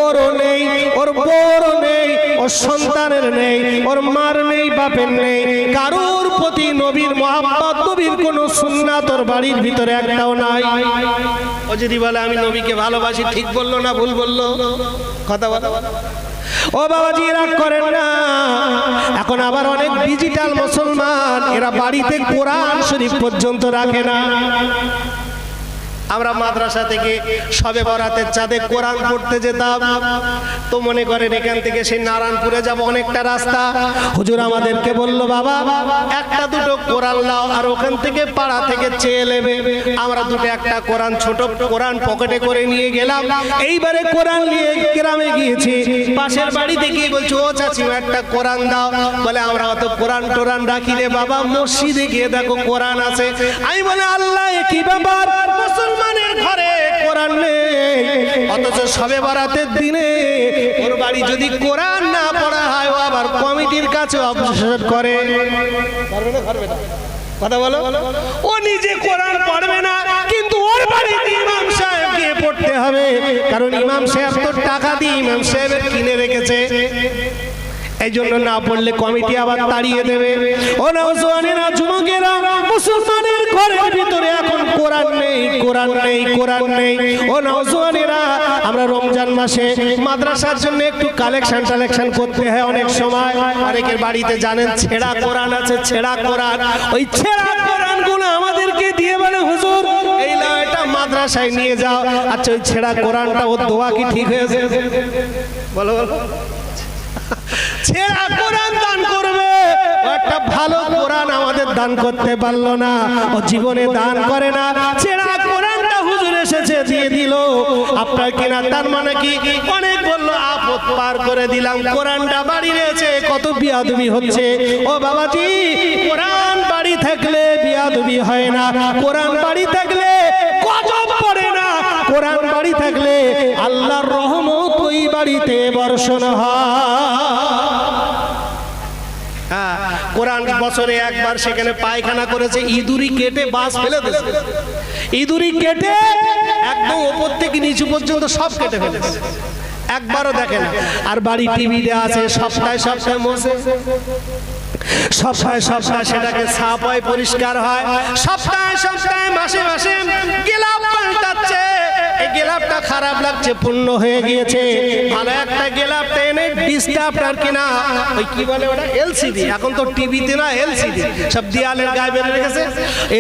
ওরও নেই, ওর বউরও নেই, ওর সন্তানের নেই, ওর মার নেই, বাপের নেই, কারোর প্রতি নবীর মহাব্বত, নবীর কোন সুন্নাত ওর বাড়ির ভিতরে একটাও নাই। ও যদি বলে আমি নবীকে ভালোবাসি, ঠিক বললো না ভুল বললো? কথা বলো। ও বাবাজি রাগ করেন না। এখন আবার অনেক ডিজিটাল মুসলমান, এরা বাড়িতে কোরআন শরীফ পর্যন্ত রাখে না। আমরা মাদ্রাসা থেকে সবে বরাতের চাঁদে কোরআন পড়তে যেতাম, তো মনে করেন এখান থেকে সেই নারায়ণপুরে যাব অনেকটা রাস্তা। হুজুর আমাদেরকে বলল বাবা একটা দুটো কোরআন লাও, আর ওখান থেকে পাড়া থেকে চেয়ে নেবে। আমরা দুটো একটা কোরআন, ছোট কোরআন পকেটে করে নিয়ে গেলাম। এইবারে কোরআন নিয়ে গ্রামে গিয়েছি, পাশের বাড়িতে গিয়ে বলছি ও চাচিমা একটা কোরআন দাও। বলে আমরা অত কোরআন টোরান রাখি রে বাবা, মসজিদে গিয়ে দেখো কোরআন আছে। আমি বলে আল্লাহ কি ব্যাপার, মুসলমানের ঘরে কোরআন নেই, অথচ সবে বরাতের দিনে ওর বাড়ি যদি কোরআন না পড়া হয়, ও আবার কমিটির কাছে অবসর করে। কথা বলো। ও নিজে কোরআন পড়বে না, কিন্তু ওর বাড়িতে ইমাম সাহেবকে পড়তে হবে, কারণ ইমাম সাহেব তো টাকা দিয়ে ইমাম সাহেবের কিনে রেখেছে। এই জন্য না পড়লে কমিটি আবার তাড়িয়ে দেবে। ও নওজওয়ানেরা, যুবকেরা, মুসলমানের ঘরের ভিতরে এখন কোরআন নেই, কোরআন নেই, কোরআন নেই। ও নওজওয়ানেরা, আমরা রমজান মাসে মাদ্রাসার জন্য একটু কালেকশন করতে হয় অনেক সময়। অনেকের বাড়িতে জানেন ছেঁড়া কোরআন আছে, ছেঁড়া কোরআন। ওই ছেঁড়া কোরআনগুলো আমাদেরকে দিয়ে বলে হুজুর এই নাও, এটা মাদ্রাসায় নিয়ে যাও। আচ্ছা ওই ছেঁড়া কোরআনটা ওর দোয়া কি ঠিক হয়েছে? বলো বলো। ছেঁড়া কোরআন দান করবে, একটা ভালো কোরআন আমাদের দান করতে পারলো না, ও জীবনে দান করে না। ছেঁড়া কোরআনটা হুজুর এসেছে দিয়ে দিল আপনার কিনা, তার মানে কি? অনেক বললো আপদ পার করে দিলাম, কোরআনটা বাড়ি রয়েছে, কত বিয়াদবি হচ্ছে। ও বাবাজি, কোরআন বাড়ি থাকলে বিয়াদবি হয় না, কোরআন বাড়ি থাকলে গজব পড়ে না, কোরআন বাড়ি থাকলে আল্লাহর রহমত ওই বাড়িতে বর্ষণ হয়। কোরআন বছরে একবার সেখানে পায়খানা করেছে, ইঁদুরি কেটে বাস ফেলে দিয়েছে, ইঁদুরি কেটে একদম ওপর থেকে নিচু পর্যন্ত সব কেটে ফেলেছে, একবারও দেখে না। আর বাড়ি টিভি দেওয়া আছে, সপ্তাহে সপ্তাহে মোছে, সপ্তাহে সপ্তাহে সেটাকে সাফ হয়, পরিষ্কার হয়, সপ্তাহে সপ্তাহে মাসে মাসে গেলাপ পাল্টাচ্ছে। এই গেলাপটা খারাপ লাগছে, পূর্ণ হয়ে গিয়েছে, ভালো একটা গেলাপটা এনে ডিসটা আপনার কিনা ওই কি বলে ওটা এলসিডি, এখন তো টিভিতে না এলসিডি, সব দেয়ালের গায়ে বেঁধে রেখেছে,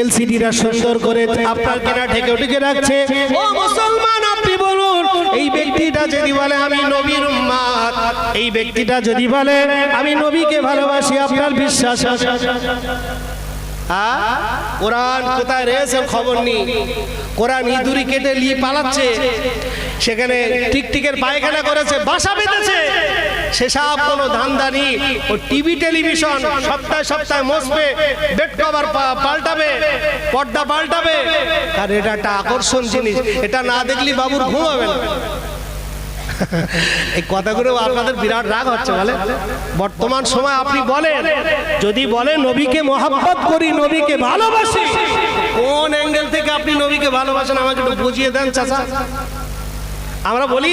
এলসিডিটা সুন্দর করে আপনার কিনা ঢেকে ঢেকে রাখছে। ও মুসলমান, আপনি বলুন এই ব্যক্তিটা যদি বলে আমি নবীর উম্মত, এই ব্যক্তিটা যদি বলে আমি নবীকে ভালোবাসি, আপনার বিশ্বাস আছে? কোরআন কোথায় রয়েছে খবর নেই, কোরআন ইঁদুরি কেটে নিয়ে পালাচ্ছে, সেখানে টিকটিকের পায়খানা করেছে, বাসা বেঁধেছে, সেসব কোনো ধান্দানি। ও টিভি টেলিভিশন সপ্তাহে সপ্তাহে মসবে, বেড কভার পাল্টাবে, পর্দা পাল্টাবে, আর এটা একটা আকর্ষণ জিনিস, এটা না দেখলে বাবুর ঘুম হবে না। এই কথাগুলো আপনাদের বিরাট রাগ হচ্ছে বলে। বর্তমান সময় আপনি বলেন, যদি বলেন নবীকে মহব্বত করি, নবীকে ভালোবাসি, কোন অ্যাঙ্গেল থেকে আপনি নবীকে ভালোবাসেন আমাকে একটু বুঝিয়ে দেন চাচা। আমরা বলি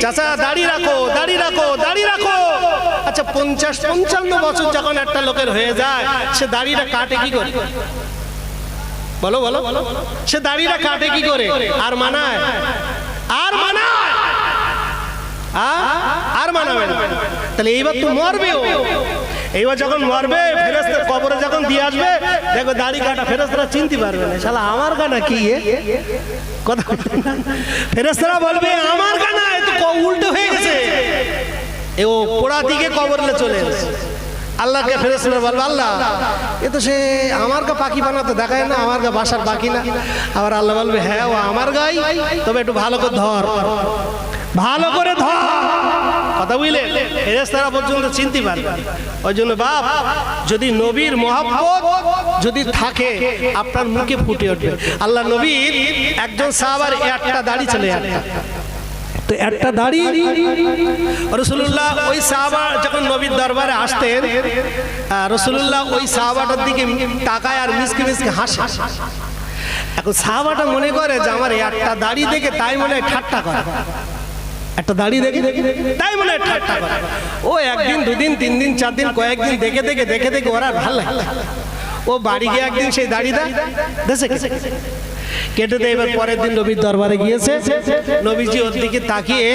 চাচা দাড়ি রাখো, দাড়ি রাখো, দাড়ি রাখো। আচ্ছা 50-55 বছর যখন একটা লোকের হয়ে যায়, সে দাড়িটা কাটে কি করে? বলো বলো, সে দাড়িটা কাটে কি করে? আর মানায়? আর মানাবে না। তাহলে এইবার তো মরবে ও। এইবার যখন মরবে ফেরেশতা কবরে যখন দিয়ে আসবে, দেখো দাড়ি কাটা, ফেরেশতারা চিনতে পারবে না, শালা আমার গানা কি কথা। ফেরেশতারা বলবে আমার গানা, এ তো উল্টো হয়ে গেছে, এ ও পোড়া দিকে কবরে চলে এসেছে। আল্লাহকে ফেরেশতারা বলবে আল্লাহ এ তো সে আমার গা পাখি বানাতে দেখায় না, আমার গা বাসার পাখি না। আবার আল্লাহ বলবে হ্যাঁ ও আমার গাই, তবে একটু ভালো করে ধর, ভালো করে ধর, কথা বুঝলে? ফেরেশতারা পর্যন্ত চিনতে পারবে। ওই জন্য বাপ, যদি নবীর মহব্বত যদি থাকে আপনার মুখে ফুটে উঠবে। আল্লাহ নবীর একজন সাহাবার একটা দাড়ি ছিল, তো একটা দাড়ি রাসূলুল্লাহ ওই সাহাবা যখন নবীর দরবারে আসতেন, রাসূলুল্লাহ ওই সাহাবাটার দিকে তাকায় আর মিসকে মিসকে হাসে। এখন সাহাবাটা মনে করে যে আমার একটা দাড়ি দেখে তাই মনে হয় ঠাট্টা করে, একটা দাড়ি দেখে তাই মনে হয় ঠাট্টা করে। ও একদিন দুদিন তিন দিন চার দিন কয়েকদিন দেখে দেখে দেখে দেখে ওরা ভালো লাগে। ও বাড়ি গিয়ে একদিন সেই দাড়িটা দেশে কেটে দেয়। এবার পরের দিন নবীর দরবারে গিয়েছে, নবীজি ওর দিকে তাকিয়ে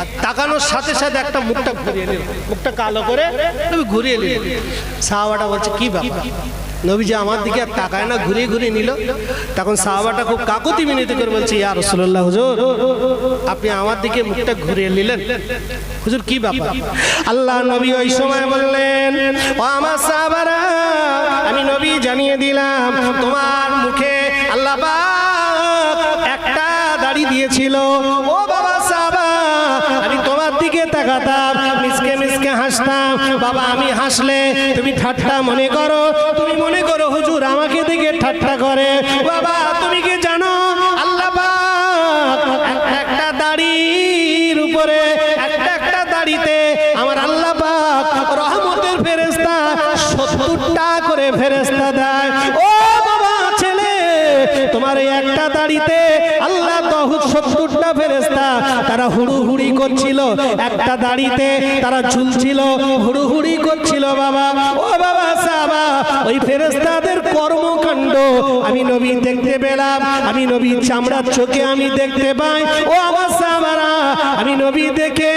আর তাকানোর সাথে সাথে একটা মুখটা ঘুরিয়ে নিল, মুখটা কালো করে নবী ঘুরিয়ে নিল। সাহাবাটা বলছে কি ব্যাপার? নবীজি আমার দিকে আর তাকায় না, ঘুরিয়ে ঘুরিয়ে নিল। তখন সাহাবাটা খুব কাকুতি মিনতি করে বলছে ইয়া রাসূলুল্লাহ হুজুর, আপনি আমার দিকে মুখটা ঘুরিয়ে নিলেন, হুজুর কি ব্যাপার? আল্লাহ নবী ওই সময় বললেন ও আমার সাহাবারা, আমি নবী জানিয়ে দিলাম তোমার মুখে আল্লাহ পাক একটা দাড়ি দিয়েছিল। ও বাবা সাহাবা, আমি তোমার দিকে তাকাতাম, মিসকে মিসকে হাসতাম। বাবা আমি হাসলে তুমি ঠাট্টা মনে করো, তুমি মনে করো হুজুর আমাকে দেখে ঠাট্টা করে। বাবা তুমি কি জানো আল্লাহ পাক একটা দাড়ির উপরে একটা দাড়িতে আমার আল্লাহ পাক রহমতের ফেরেশতা 70টা করে ফেরেশতা দেয়। ও বাবা ছেলে, তোমার এই একটা দাড়িতে আল্লাহ তহুদ 70টা ফেরেশতা তারা হুড়ুহুড়ি করছিল, একটা দাড়িতে তারা ঝুলছিল, হুড়ুহুড়ি করছিল। বাবা ও বাবা সাহাবা, ওই ফেরেশতাদের কর্মকাণ্ড আমি নবী দেখতে পেলাম, আমি নবী চামড়ার চোখে আমি দেখতে পাই। ও আমার সাহাবারা, আমি নবী দেখে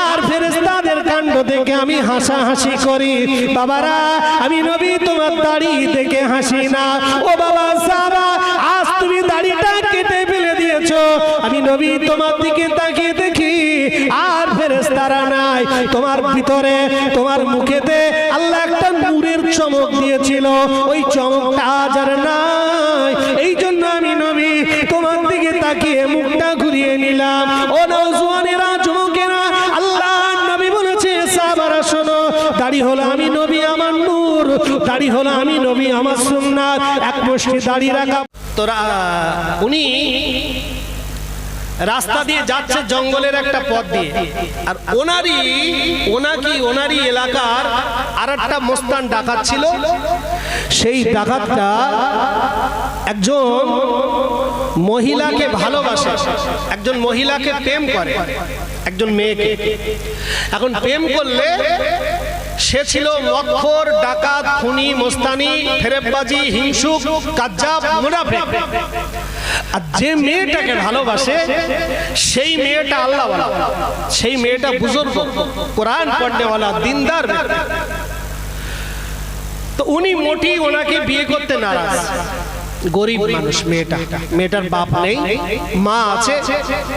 আর ফেরেশতাদের কাণ্ড দেখে আমি হাসাহাসি করি। বাবারা আমি নবী তোমার দাড়ি দেখে হাসি না। ও বাবা সাহাবা, আজ তুমি দাড়িটা কেটে ফেলে দিয়েছো, আমি নবী তোমার দিকে তাকিয়ে দেখি আর ফেরেশতারা নাই। তোমার ভিতরে তোমার মুখেতে আল্লাহ একটা নূরের চমক দিয়েছিল, ওই চমকটা আজ আর নাই। এই জন্য আমি নবী তোমার দিকে তাকিয়ে মুখটা ঘুরিয়ে নিলাম। ও নওজোয়ানেরা, যুবকেরা, আল্লাহ নবী বলেছে সাহাবারা শোনো, দাড়ি হলো আমি নবী আমার নূর, দাড়ি হলো আমি নবী আমার সুন্নাত। এক মুষ্টি দাড়ি রাখা। তোরা উনি রাস্তা দিয়ে যাচ্ছে জঙ্গলের একটা পথ দিয়ে, আর ওনারই এলাকার আর একটা মোস্তান ডাকাত ছিল। সেই ডাকাতটা একজন মহিলাকে ভালোবাসে, একজন মহিলাকে প্রেম করে, একজন মেয়েকে। এখন প্রেম করলে সে ছিল মক্খর, ডাকাত, খুনি, মোস্তানি, ফেরেববাজি, হিংসুক, কাজ্জাব, মুনাফিক। আর যে মেয়েটাকে ভালোবাসে সেই মেয়েটা আল্লাহওয়ালা, সেই মেয়েটা বুজুর্গ, কোরআন পড়নেওয়ালা, দিনদার। তো উনি মোটি ওনাকে বিয়ে করতে নারাজ। গরিব মানুষ মেয়েটার বাপ নেই, মা আছে,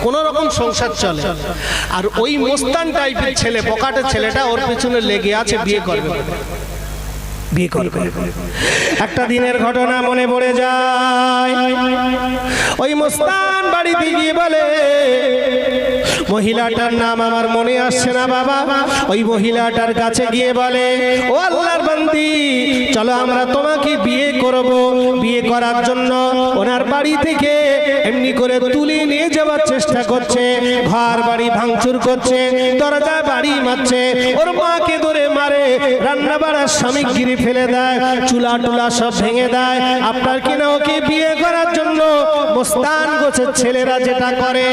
কোন রকম সংসার চলে। আর ওই মোস্তান টাইপের ছেলে, বকাটের ছেলেটা ওর পিছনে লেগে আছে বিয়ে করবে। একটা দিনের ঘটনা মনে পড়ে যায়। ওই মোস্তান বাড়িতে গিয়ে বলে, মহিলাটার নাম আমার মনে আসছে না বাবা, ওই মহিলাটার কাছে গিয়ে বলে ও আল্লাহর বান্দি, চলো আমরা তোমাকে বিয়ে করব। বিয়ে করার জন্য ওনার বাড়ি থেকে এমনি করে তুলে নিয়ে যাওয়ার চেষ্টা করছে, ঘর বাড়ি ভাঙচুর করছে, দরজা বাড়ি মারছে, ওর মাকে ধরে মারে, রান্না বাড়ার সামগ্রী ফেলে দেয়, চুলা টুলা সব ভেঙে দেয়। আপনার কিনা ওকে বিয়ে করার জন্য মোস্তান গোছের ছেলেরা যেটা করে,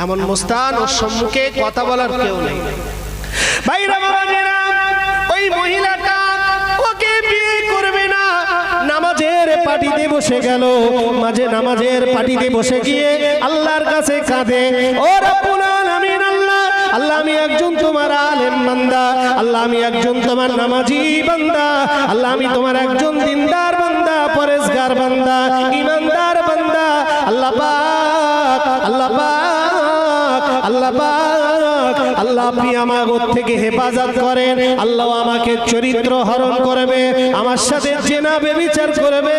এমন মোস্তান ওর সম্মুখে কথা বলার কেউ নেই। ভাইরা বাবাজিরা, ওই মহিলাটা ওকে বিয়ে করবে না, নামাজের পাটিতে বসে গেল। মাঝে নামাজের পাটিতে বসে গিয়ে আল্লাহর কাছে কাঁদে, ও রব্বুল আলামিন, আল্লাহ আল্লাহ আমি একজন তোমার আলেম বান্দা, আল্লাহ আমি একজন তোমার নামাজি বান্দা, আল্লাহ আমি তোমার একজন দিনদার বান্দা, পরেশগার বান্দা, ইমানদার বান্দা। আল্লাহ পাক, আল্লাহ পাক, আল্লাহ পাক, আল্লাহ আপনি আমার থেকে হেফাজত করেন। আল্লাহ আমাকে চরিত্র হরণ করবে, আমার সাথে জেনা ব্যভিচার করবে,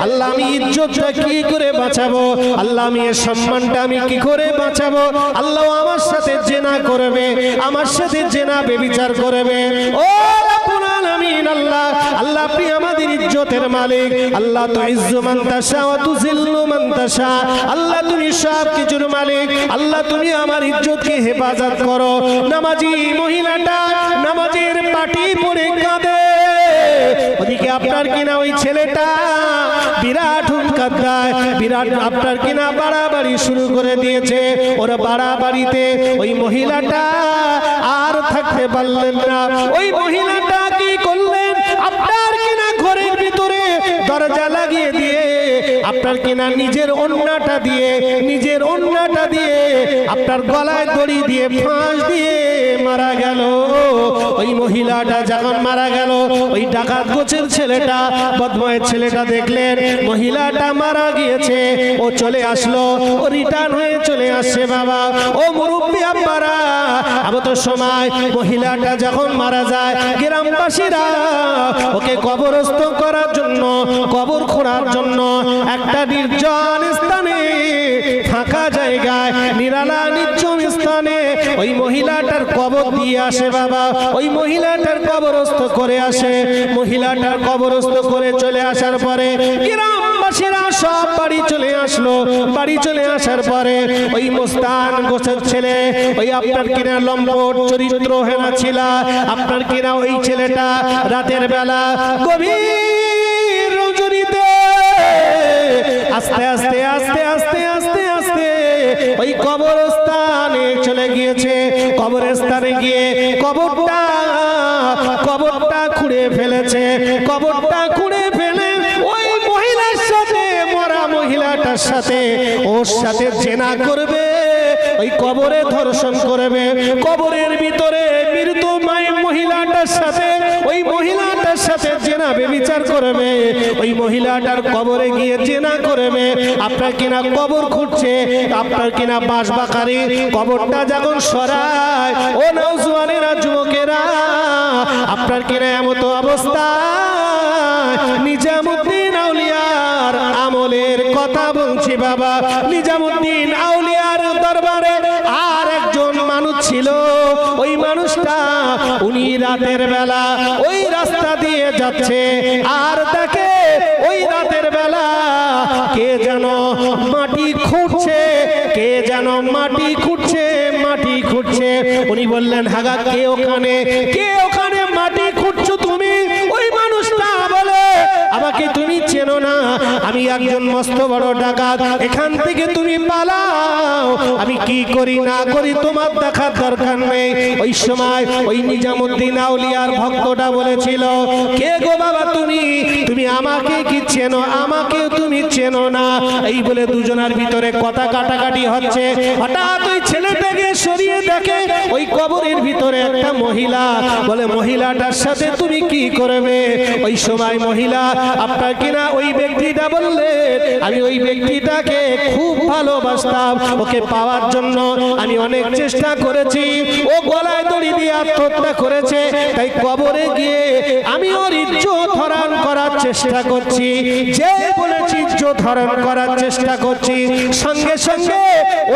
আল্লাহ আমি ইজ্জতটা কি করে বাঁচাবো, আল্লাহ আমি এর সম্মানটা আমি কি করে বাঁচাবো। আল্লাহ আমার সাথে জেনা করবে, আমার সাথে জেনা ব্যভিচার করবে। ও রব্বুল আলামিন, আল্লাহ, আল্লাহ আপনি আমাদের ইজ্জতের মালিক। আল্লাহ তো ইজ্জু মান তাশা ওয়া তুযিল্লু মান তাশা, আল্লাহ তুমি সব কিছুর মালিক। আল্লাহ তুমি আমার ইজ্জতকে হেফাজত করো। নামাজি মহিলাটা নামাজের পাটি পরে কাঁদে, ওদিকে আপনার কিনা ওই ছেলেটা বিরাট হুঙ্কার দেয়, বিরাট আপনার কিনা বাড়াবাড়ি শুরু করে দিয়েছে। ওরা বাড়াবাড়িতে ওই মহিলাটা আর থাকতে পারলেন না। ওই মহিলাটা কি করলেন, আপনার কিনা ঘরের ভিতরে দরজা লাগিয়ে দিয়ে আপনার কিনা নিজের ওন্নাটা দিয়ে, নিজের ওন্নাটা দিয়ে আপনার গলায় দড়ি দিয়ে ফাঁস দিয়ে মারা গেল। ওই মহিলাটা যখন মারা গেল, ওই ডাকাত গোছের ছেলেটা, বদমায়ের ছেলেটা দেখলেন মহিলাটা মারা গিয়েছে, ও চলে আসলো, ও রিটার্ন হয়ে চলে আসছে। বাবা ও মুরব্বী আব্বারা, আবার তো সময় মহিলাটা যখন মারা যায়, গ্রামবাসীরা ওকে কবরস্থ করার জন্য, কবর খোঁড়ার জন্য একটা নির্জন স্থানে, ফাঁকা জায়গায়, নিরালা নির্জন স্থানে ওই মহিলাটার কবর দিয়ে আসে। বাবা ওই মহিলাটার কবরস্থ করে আসে। মহিলাটার কবরস্থ করে চলে আসার পরে গ্রামবাসীরা সব বাড়ি চলে আসলো। বাড়ি চলে আসার পরে ওই মুস্তান গোছের ছেলে, ওই আপনার কিনা লম্পট চরিত্র হেনা ছিল, আপনার কিনা ওই ছেলেটা রাতের বেলা গভীর রজনীতে আস্তে আস্তে আস্তে আস্তে আস্তে আস্তে ওই কবরস্থানে চলে গিয়েছে। কবরস্থানে গিয়ে কবরটা খুঁড়ে ফেলেছে। কবরটা খুঁড়ে ফেলে ওই মহিলার সাথে, মরা মহিলাটার সাথে, ওর সাথে জেনা করবে, ওই কবরে ধর্ষণ করবে। কবরের ভিতরে মৃত মহিলাটার সাথে, ওই মহিলাটার সাথে জেনা ব্যভিচার করবে, ওই মহিলাটার কবরে গিয়ে জেনা করবে। আপনার কিনা কবর খুঁড়ছে, আপনার কিনা বাঁশবাকারি কবরটা যখন সরায়, ও নওজোয়ানেরা, যুবকেরা, আপনার কিনা এমত অবস্থা, নিজামুদ্দিন আউলিয়ার আমলের কথা বলছি বাবা। নিজামুদ্দিন আউলিয়ার দরবারে আর একজন মানুষ ছিল। ওই মানুষটা উনি রাতের বেলা ওই রাস্তা দিয়ে যাচ্ছে, আর দেখে ওই রাতের বেলা কে যেন মাটি খুঁড়ছে, কে যেন মাটি খুঁড়ছে, মাটি খুঁড়ছে। উনি বললেন, হাগা কে ওখানে, কে ওখানে মাটি খুঁড়ছো তুমি? ওই মানুষটা বলে, আমাকে তুমি চেনো না, আমি একজন মস্ত বড় ডাকাত, এখান থেকে তুমি পালাও, আমি কি করি না করি তোমার দেখার দরকার নেই। ওই সময় ওই নিজামুদ্দিন আউলিয়ার ভক্তটা বলেছিল, কে গো বাবা তুমি, তুমি আমাকে কি চেনো, আমাকে তুমি চেনো না। এই বলে দুজনের ভিতরে কথা কাটাকাটি হচ্ছে। হঠাৎ ওই ছেলেটাকে সরিয়ে দেখে ওই কবরের ভিতরে একটা মহিলা। বলে, মহিলাটার সাথে তুমি কি করবে? ওই সময় মহিলা আপনার কিনা ওই ব্যক্তিটা বললেন, আমি ওই ব্যক্তিটাকে খুব ভালোবাসতাম, ওকে পাওয়ার জন্য আমি অনেক চেষ্টা করেছি, ও গলায় দড়ি দিয়ে আত্মহত্যা করেছে, তাই কবরে গিয়ে আমি ওর ইজ্জত হরণ করার চেষ্টা করছি। যে বলেছি ইজ্জত হরণ করার চেষ্টা করছি, সঙ্গে সঙ্গে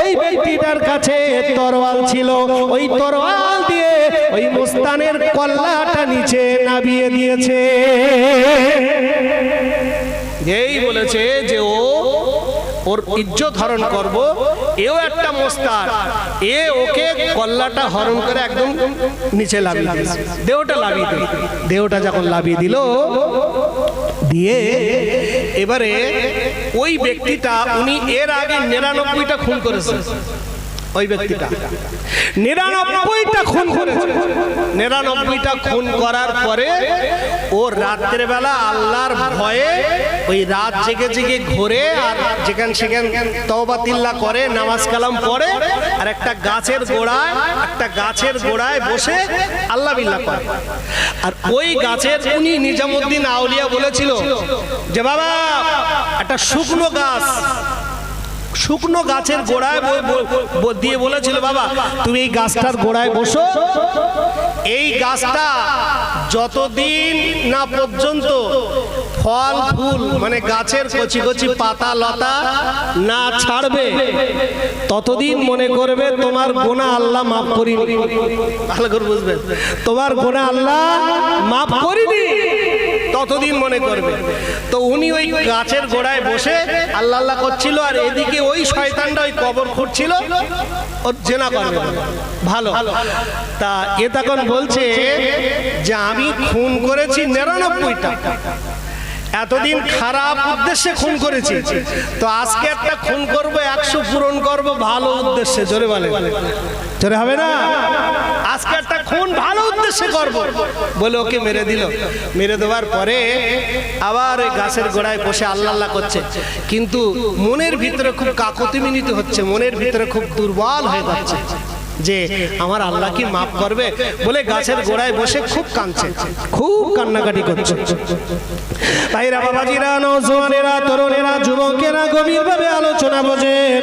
ওই ব্যক্তিটার কাছে তরোয়াল ছিল, ওই তরোয়াল দিয়ে ওই মুস্তানের কল্লাটা নিচে নামিয়ে দিয়েছে। যেই বলেছে যে ওর ইজ্জত হরণ করব, এও একটা মোস্তান, এ ওকে কল্লাটা হরণ করে একদম নিচে লাভিয়ে দিয়েছে, দেহটা লাভিয়ে দিল। দেহটা যখন লাভিয়ে দিল, দিয়ে এবারে ওই ব্যক্তিটা, উনি এর আগে 99টা খুন করেছে, ওই ব্যক্তিটা 99টা খুন করেছে। 99টা খুন করার পরে ও রাত্রের বেলা আল্লাহর ভয়ে ওই রাত জেগে জেগে ঘুরে আর যেখানে সেখানে তওবা তিল্লা করে, নামাজ কালাম পড়ে, আর একটা গাছের গোড়ায় বসে আল্লাহ বিল্লাহ করে। আর ওই গাছের উনি নিজামুদ্দিন আউলিয়া বলেছিল যে বাবা একটা শুকনো গাছের গোড়ায় দিয়ে বলেছিল বাবা তুমি এই গাছটার গোড়ায় বসো, এই গাছটা যতদিন না পর্যন্ত ফল ফুল মানে গাছের কচি কচি পাতা লতা না ছাড়বে ততদিন মনে করবে তোমার গুনাহ আল্লাহ মাফ করিনি। ভালো করে বুঝবেন, তোমার গুনাহ আল্লাহ মাফ করিনি ততদিন মনে করবে। তো উনি ওই গাছের গোড়ায় বসে আল্লাহ আল্লাহ করছিল, আর এদিকে ওই শয়তানটা ওই কবর খুঁড়ছিল ওর জেনা করবে। ভালো, তা এ তখন বলছে যে আমি খুন করেছি 99টা, এতদিন খারাপ উদ্দেশ্যে খুন করেছি, তো আজকে একটা খুন করব 100 পূরণ করব ভালো উদ্দেশ্যে। জোরে বলে, জোরে হবে না? আজকে একটা খুন ভালো উদ্দেশ্যে করব বলে ওকে মেরে দিল। মেরে দেওয়ার পরে আবার ওই গাছের গোড়ায় বসে আল্লাহ আল্লাহ করছে, কিন্তু মনের ভিতরে খুব কাকুতি মিনতি হচ্ছে, মনের ভিতরে খুব দুর্বল হয়ে যাচ্ছে যে আমার আল্লাহ কি মাফ করবে বলে গাছের গোড়ায় বসে খুব কাঁদছে, খুব কান্নাকাটি করছে। ভাইরা, বাবাজিরা, নওজওয়ানেরা, তরুণেরা, যুবকেরা গভীরভাবে আলোচনা বোঝেন।